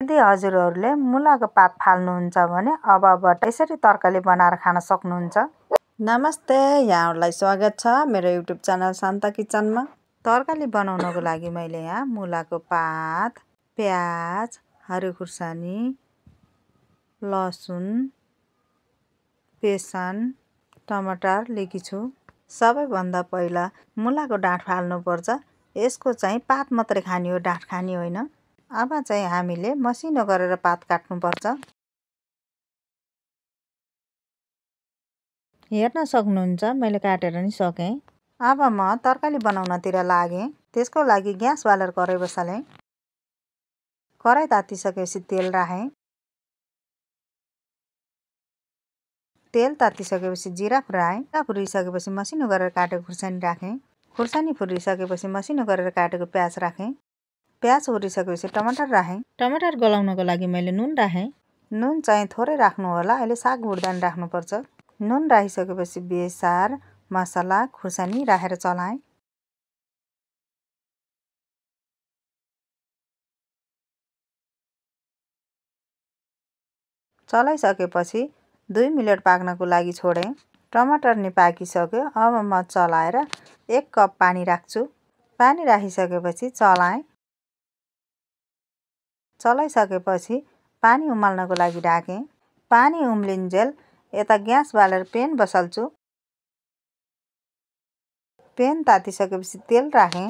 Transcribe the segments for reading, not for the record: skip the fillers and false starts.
यदि हजुरहरूले मुलाको पात फाल्नुहुन्छ भने अबबाट यसरी तरकारी बनाएर खान सक्नुहुन्छ। नमस्ते, यहाँहरूलाई स्वागत छ मेरो युट्युब च्यानल शान्ता किचनमा। तरकारी बनाउनको लागि मैले यहाँ मुलाको पात, प्याज, हरियो खुर्सानी, लसुन, बेसन, टमाटर लिएकी छु। सबैभन्दा पहिला मुलाको डाँठ फाल्नुपर्छ। यसको चाहिँ पात मात्रै खाने हो, डाँठ खाने होइन। अब चाहिँ हामीले मसिनो गरेर पात काट्नुपर्छ। हेर्न सक्नुहुन्छ मैले काटेर नि सकेँ। अब म तरकारी बनाउनतिर लागेँ। त्यसको लागि ग्यास बालेर कराई बसालेँ। कराई तातिसकेपछि तेल राखेँ। तेल तातिसकेपछि जिरा फुराएँ। जिरा फुरिसकेपछि मसिनो गरेर काटेको खुर्सानी राखेँ। खुर्सानी फुरिसकेपछि मसिनो गरेर काटेको प्याज राखेँ। प्याज फुरिसकेपछि टमाटर राखेँ। टमाटर गलाउनको लागि मैले नुन राखेँ। नुन चाहिँ थोरै राख्नु होला, अहिले साग भुट्दा नि राख्नुपर्छ। नुन राखिसकेपछि बेसार, मसला, खुर्सानी राखेर चलाएँ। चलाइसकेपछि 2 मिनट पाक्नको लागि छोडेँ। टमाटर नि पाकिसक्यो। अब म चलाएर 1 कप पानी राख्छु। पानी राखिसकेपछि चलाएँ। चलाइसकेपछि पानी उमाल्नको लागि ढाकेँ। पानी उम्लिन्जेल यता ग्यास बालेर पेन बसाल्छु। पेन तातिसकेपछि तेल राखेँ।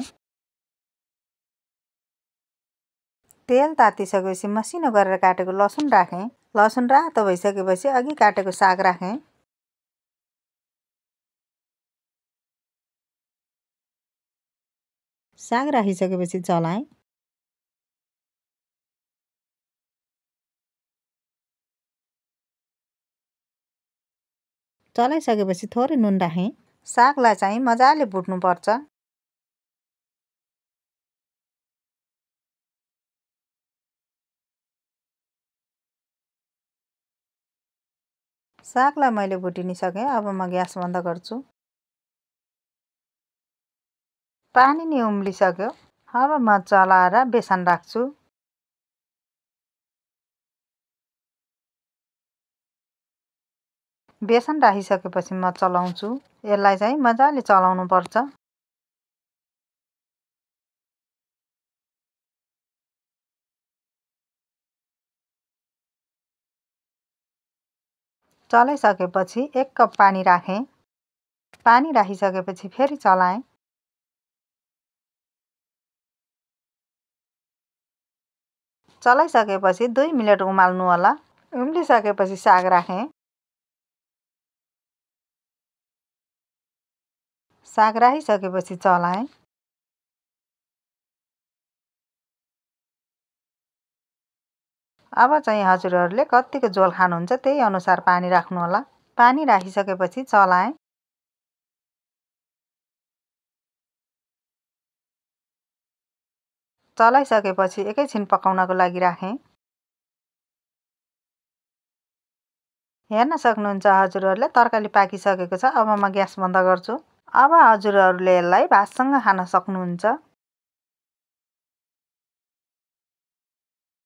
तेल तातिसकेपछि मसिनो गरेर काटेको लसुन राखेँ। लसुन रातो भइसकेपछि अघि काटेको साग राखेँ। साग राखिसकेपछि चलाएँ। चलाइसकेपछि थोरै नुन राखेँ। सागलाई चाहिँ मजाले भुट्नुपर्छ। सागलाई मैले भुटिनिसकेँ। अब म ग्यास बन्द गर्छु। पानी नि उम्लिसक्यो। अब म चलाएर बेसन राख्छु। बेसन राखिसकेपछि म चलाउँछु। यसलाई चाहिँ मजाले चलाउनु पर्छ। चलाइसकेपछि 1 कप पानी राखेँ। पानी राखिसकेपछि फेरि चलाएँ। चलाइसकेपछि 2 मिनट उमाल्नु होला। उम्लिसकेपछि साग राखेँ। साग राखिसकेपछि चलाएँ। अब चाहिँ हजुरहरूले कतिको झोल खानुहुन्छ त्यही अनुसार पानी राख्नु होला। पानी राखिसकेपछि चलाएँ। चलाइसकेपछि एकैछिन पकाउनको लागि राखेँ। हेर्न सक्नुहुन्छ हजुरहरूले तरकारी पाकिसकेको छ। अब म ग्यास बन्द गर्छु। अब हजुरहरूले यसलाई भातसँग खान सक्नुहुन्छ।